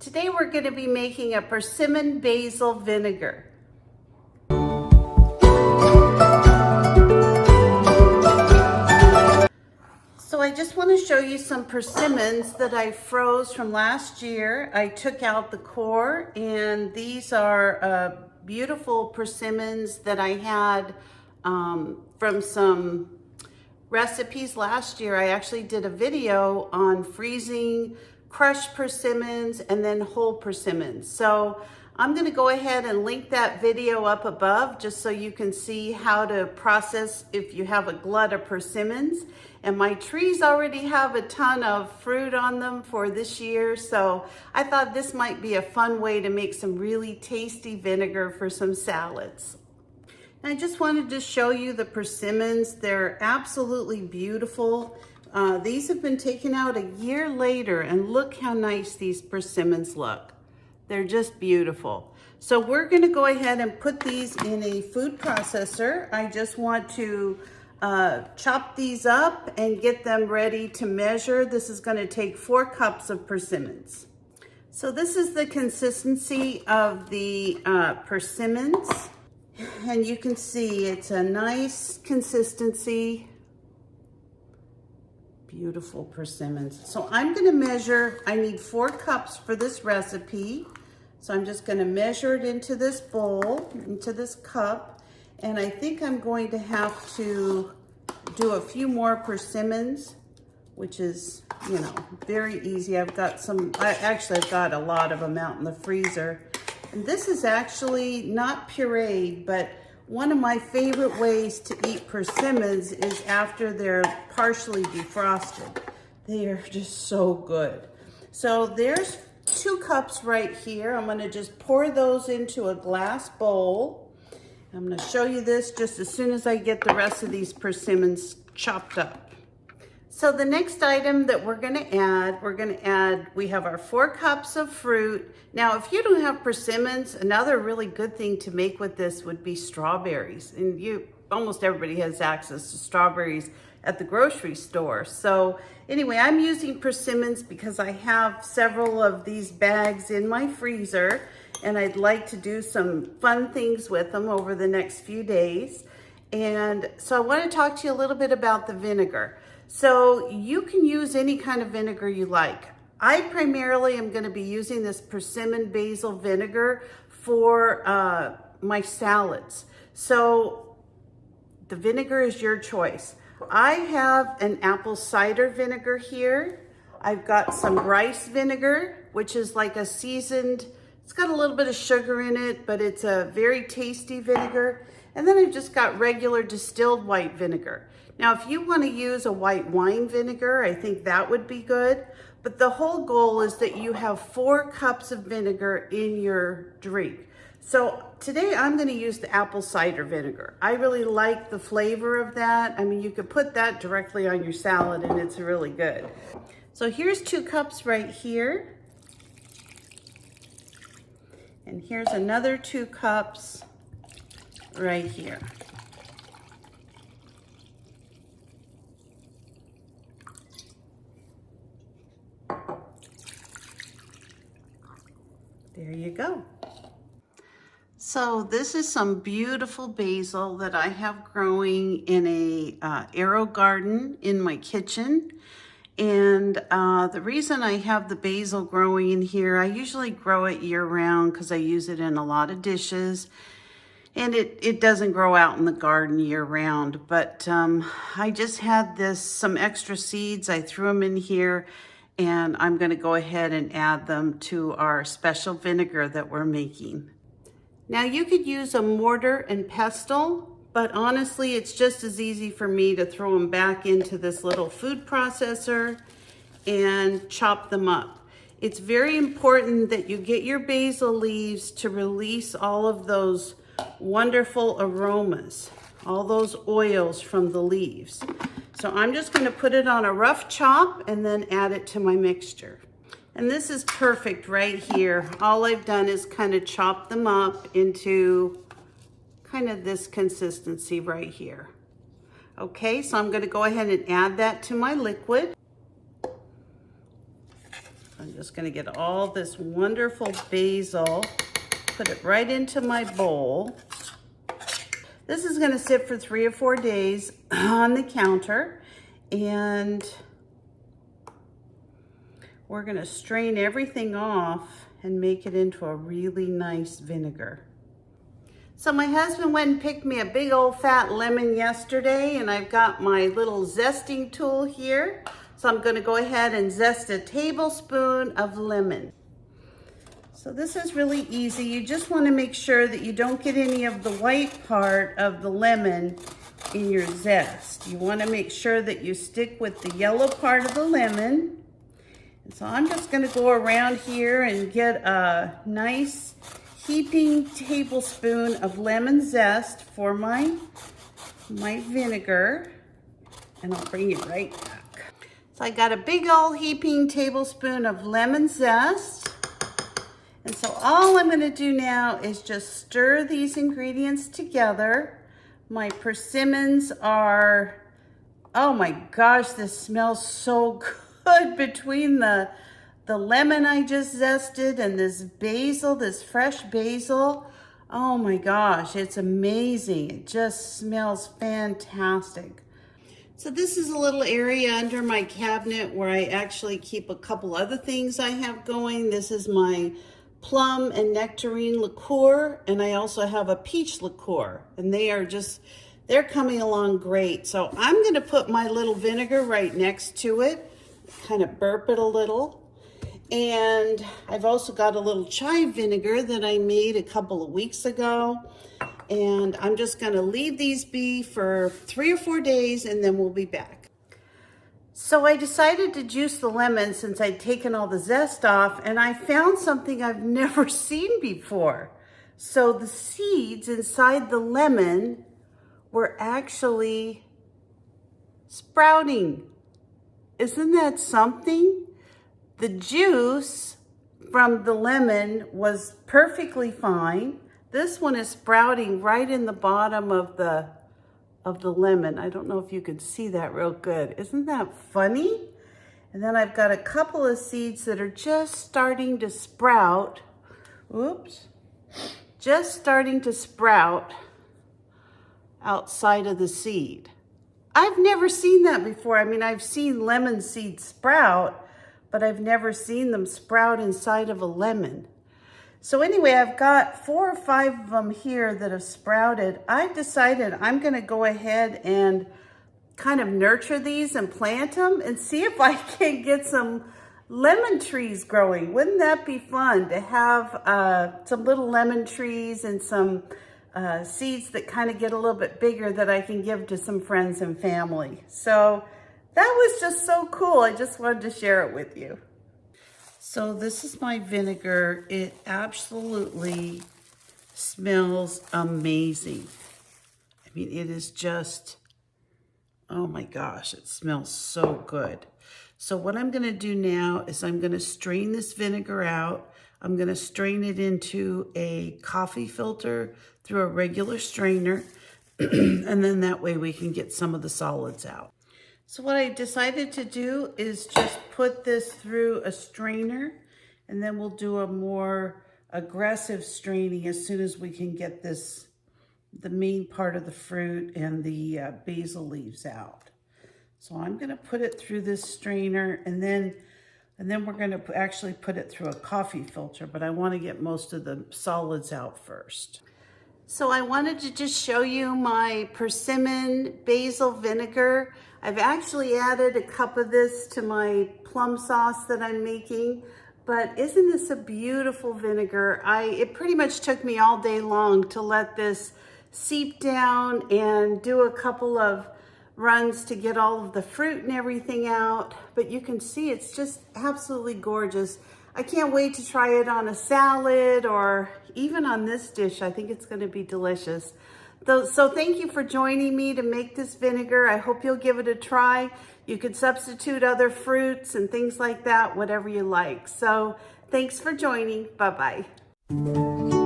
Today we're going to be making a persimmon basil vinegar. So I just want to show you some persimmons that I froze from last year. I took out the core, and these are beautiful persimmons that I had from some recipes last year. I actually did a video on freezing crushed persimmons and then whole persimmons. So I'm going to go ahead and link that video up above just so you can see how to process if you have a glut of persimmons. And my trees already have a ton of fruit on them for this year, so I thought this might be a fun way to make some really tasty vinegar for some salads. And I just wanted to show you the persimmons. They're absolutely beautiful. These have been taken out a year later, and look how nice these persimmons look. They're just beautiful. So we're going to go ahead and put these in a food processor. I just want to chop these up and get them ready to measure. This is going to take 4 cups of persimmons. So this is the consistency of the persimmons. And you can see it's a nice consistency. Beautiful persimmons. So I'm going to measure, I need 4 cups for this recipe. So I'm just going to measure it into this bowl, into this cup. And I think I'm going to have to do a few more persimmons, which is, you know, very easy. I've got I've got a lot of them out in the freezer. And this is actually not pureed, but one of my favorite ways to eat persimmons is after they're partially defrosted. They are just so good. So there's 2 cups right here. I'm going to just pour those into a glass bowl. I'm going to show you this just as soon as I get the rest of these persimmons chopped up. So the next item that we're going to add, we have our 4 cups of fruit. Now, if you don't have persimmons, another really good thing to make with this would be strawberries. And almost everybody has access to strawberries at the grocery store. So anyway, I'm using persimmons because I have several of these bags in my freezer, and I'd like to do some fun things with them over the next few days. And so I want to talk to you a little bit about the vinegar. So you can use any kind of vinegar you like. I primarily am going to be using this persimmon basil vinegar for my salads. So the vinegar is your choice. I have an apple cider vinegar here. I've got some rice vinegar, which is like a seasoned, it's got a little bit of sugar in it, but it's a very tasty vinegar. And then I've just got regular distilled white vinegar. Now, if you want to use a white wine vinegar, I think that would be good. But the whole goal is that you have 4 cups of vinegar in your drink. So today I'm going to use the apple cider vinegar. I really like the flavor of that. I mean, you could put that directly on your salad and it's really good. So here's 2 cups right here. And here's another 2 cups right here. There you go. So this is some beautiful basil that I have growing in a arrow garden in my kitchen. And the reason I have the basil growing in here, I usually grow it year round because I use it in a lot of dishes. And it doesn't grow out in the garden year round. But I just had some extra seeds. I threw them in here. And I'm going to go ahead and add them to our special vinegar that we're making. Now you could use a mortar and pestle, but honestly it's just as easy for me to throw them back into this little food processor and chop them up. It's very important that you get your basil leaves to release all of those wonderful aromas, all those oils from the leaves. So I'm just going to put it on a rough chop and then add it to my mixture. And this is perfect right here. All I've done is kind of chop them up into kind of this consistency right here. Okay, so I'm going to go ahead and add that to my liquid. I'm just gonna get all this wonderful basil, put it right into my bowl. This is gonna sit for 3 or 4 days on the counter, and we're gonna strain everything off and make it into a really nice vinegar. So my husband went and picked me a big old fat lemon yesterday, and I've got my little zesting tool here. So I'm gonna go ahead and zest a tablespoon of lemon. So this is really easy. You just wanna make sure that you don't get any of the white part of the lemon in your zest. You wanna make sure that you stick with the yellow part of the lemon. And so I'm just gonna go around here and get a nice heaping tablespoon of lemon zest for my vinegar, and I'll bring it right back. So I got a big old heaping tablespoon of lemon zest, and so all I'm gonna do now is just stir these ingredients together. My persimmons are, oh my gosh, this smells so good between the lemon I just zested and this basil, this fresh basil. Oh my gosh, it's amazing. It just smells fantastic. So this is a little area under my cabinet where I actually keep a couple other things I have going. This is my plum and nectarine liqueur, and I also have a peach liqueur, and they're coming along great. So I'm gonna put my little vinegar right next to it, kind of burp it a little. And I've also got a little chive vinegar that I made a couple of weeks ago. And I'm just gonna leave these be for 3 or 4 days, and then we'll be back. So I decided to juice the lemon since I'd taken all the zest off, and I found something I've never seen before. So the seeds inside the lemon were actually sprouting. Isn't that something? The juice from the lemon was perfectly fine. This one is sprouting right in the bottom of the lemon. I don't know if you can see that real good. Isn't that funny? And then I've got a couple of seeds that are just starting to sprout. Oops. Just starting to sprout outside of the seed. I've never seen that before. I mean, I've seen lemon seeds sprout, but I've never seen them sprout inside of a lemon. So anyway, I've got 4 or 5 of them here that have sprouted. I've decided I'm gonna go ahead and kind of nurture these and plant them and see if I can get some lemon trees growing. Wouldn't that be fun to have some little lemon trees and some seeds that kind of get a little bit bigger that I can give to some friends and family. So that was just so cool. I just wanted to share it with you. So this is my vinegar. It absolutely smells amazing. I mean, it is just, oh my gosh, it smells so good. So what I'm gonna do now is I'm gonna strain this vinegar out. I'm gonna strain it into a coffee filter through a regular strainer, and then that way we can get some of the solids out. So what I decided to do is just put this through a strainer, and then we'll do a more aggressive straining as soon as we can get the main part of the fruit and the basil leaves out. So I'm gonna put it through this strainer, and then we're gonna actually put it through a coffee filter, but I wanna get most of the solids out first. So I wanted to just show you my persimmon basil vinegar. I've actually added a cup of this to my plum sauce that I'm making, but isn't this a beautiful vinegar? It pretty much took me all day long to let this seep down and do a couple of runs to get all of the fruit and everything out, but you can see it's just absolutely gorgeous. I can't wait to try it on a salad or even on this dish. I think it's going to be delicious. So thank you for joining me to make this vinegar. I hope you'll give it a try. You could substitute other fruits and things like that, whatever you like. So thanks for joining. Bye-bye.